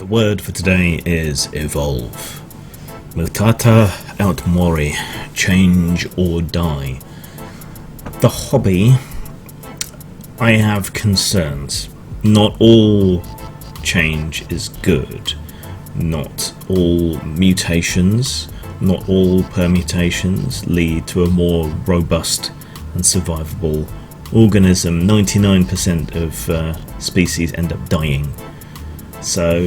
The word for today is evolve. Mutata aut mori, change or die. The hobby, I have concerns. Not all change is good. Not all mutations, not all permutations lead to a more robust and survivable organism. 99% of species end up dying. So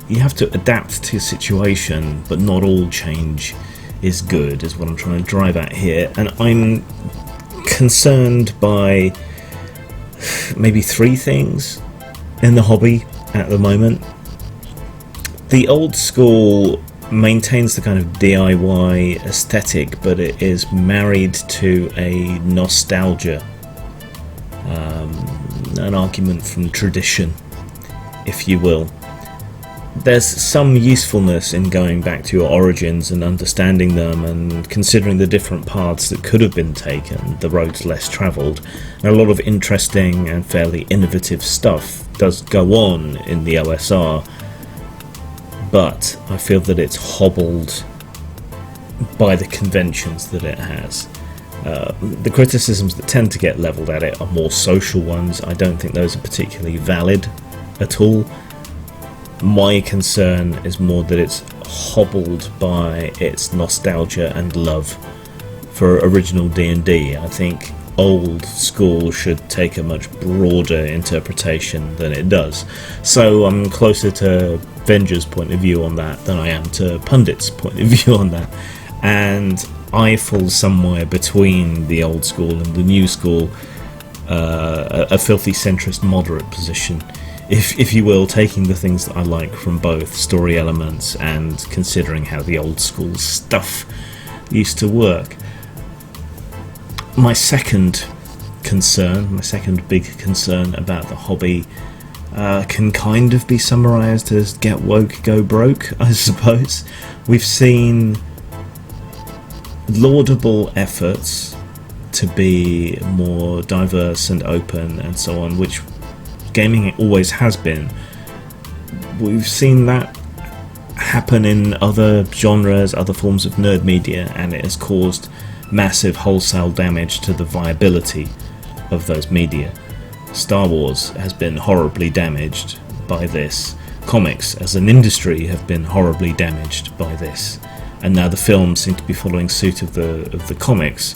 you have to adapt to a situation, but not all change is good, is what I'm trying to drive at here. And I'm concerned by maybe three things in the hobby at the moment. The old school maintains the kind of DIY aesthetic, but it is married to a nostalgia, an argument from tradition, if you will. There's some usefulness in going back to your origins and understanding them and considering the different paths that could have been taken, the roads less travelled, and a lot of interesting and fairly innovative stuff does go on in the OSR, but I feel that it's hobbled by the conventions that it has. The criticisms that tend to get levelled at it are more social ones. I don't think those are particularly valid at all. My concern is more that it's hobbled by its nostalgia and love for original D&D. I think old school should take a much broader interpretation than it does. So I'm closer to Venger's point of view on that than I am to Pundit's point of view on that. And I fall somewhere between the old school and the new school, a filthy centrist moderate position, if you will, taking the things that I like from both story elements and considering how the old school stuff used to work. My second big concern about the hobby can kind of be summarised as get woke, go broke, I suppose. We've seen laudable efforts to be more diverse and open and so on, which gaming always has been. We've seen that happen in other genres, other forms of nerd media, and it has caused massive wholesale damage to the viability of those media. Star Wars has been horribly damaged by this. Comics as an industry have been horribly damaged by this. And now the films seem to be following suit of the comics.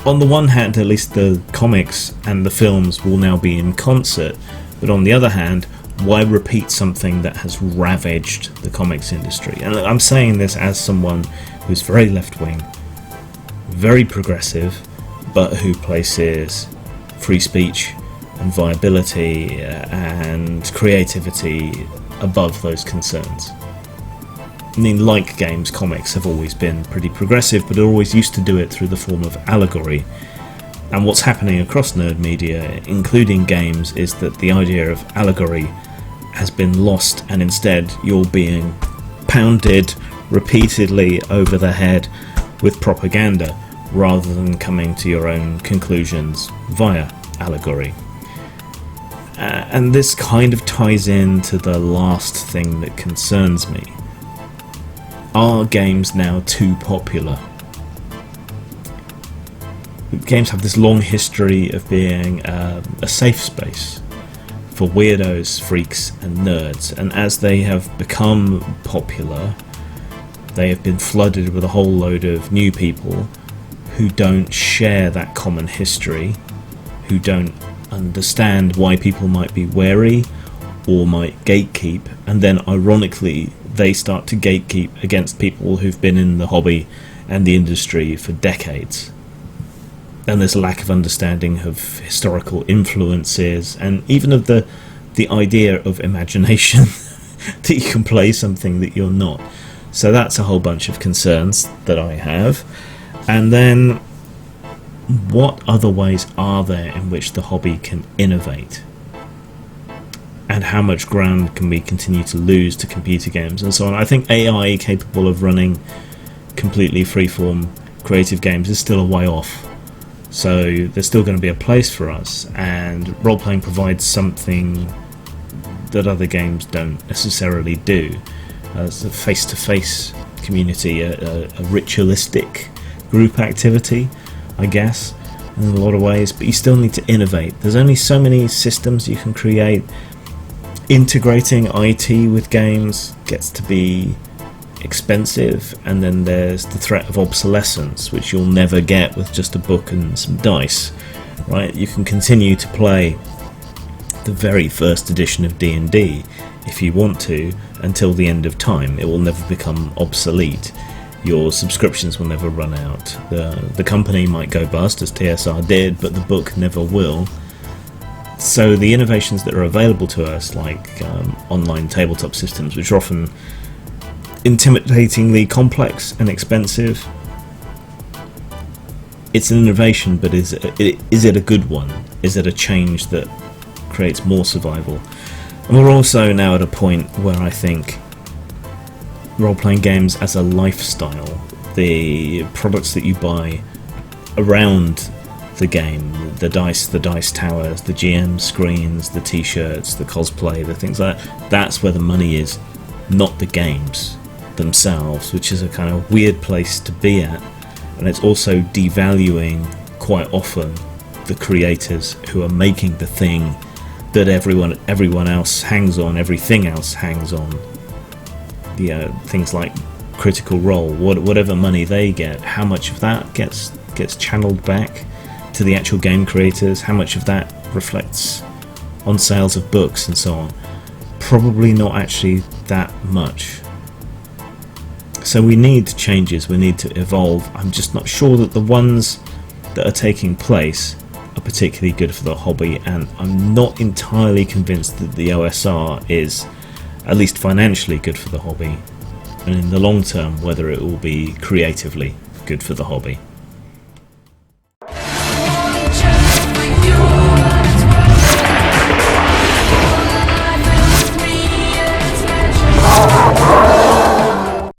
On the one hand, at least the comics and the films will now be in concert, but on the other hand, why repeat something that has ravaged the comics industry? And I'm saying this as someone who's very left-wing, very progressive, but who places free speech and viability and creativity above those concerns. I mean, like games, comics have always been pretty progressive, but always used to do it through the form of allegory. And what's happening across nerd media, including games, is that the idea of allegory has been lost, and instead you're being pounded repeatedly over the head with propaganda, rather than coming to your own conclusions via allegory. And this kind of ties into the last thing that concerns me. Are games now too popular? Games have this long history of being a safe space for weirdos, freaks and nerds, and as they have become popular, they have been flooded with a whole load of new people who don't share that common history, who don't understand why people might be wary or might gatekeep, and then ironically they start to gatekeep against people who've been in the hobby and the industry for decades. And there's a lack of understanding of historical influences and even of the idea of imagination that you can play something that you're not. So that's a whole bunch of concerns that I have. And then what other ways are there in which the hobby can innovate? And how much ground can we continue to lose to computer games and so on? I think AI capable of running completely freeform creative games is still a way off. So there's still going to be a place for us, and role-playing provides something that other games don't necessarily do. It's a face-to-face community, a ritualistic group activity, I guess, in a lot of ways, but you still need to innovate. There's only so many systems you can create. Integrating IT with games gets to be expensive, and then there's the threat of obsolescence, which you'll never get with just a book and some dice, right? You can continue to play the very first edition of D&D if you want to until the end of time. It will never become obsolete. Your subscriptions will never run out. The company might go bust, as TSR did, but the book never will. So the innovations that are available to us, like online tabletop systems, which are often intimidatingly complex and expensive, it's an innovation, but is it a good one? Is it a change that creates more survival? And we're also now at a point where I think role-playing games as a lifestyle, the products that you buy around the game, the dice towers, the GM screens, the t-shirts, the cosplay, the things like that, that's where the money is, not the games themselves, which is a kind of weird place to be at. And it's also devaluing quite often the creators who are making the thing that everyone else hangs on, everything else hangs on. Things like Critical Role, whatever money they get, how much of that gets channeled back to the actual game creators, how much of that reflects on sales of books and so on. Probably not actually that much. So we need changes, we need to evolve. I'm just not sure that the ones that are taking place are particularly good for the hobby, and I'm not entirely convinced that the OSR is, at least financially, good for the hobby, and in the long term whether it will be creatively good for the hobby.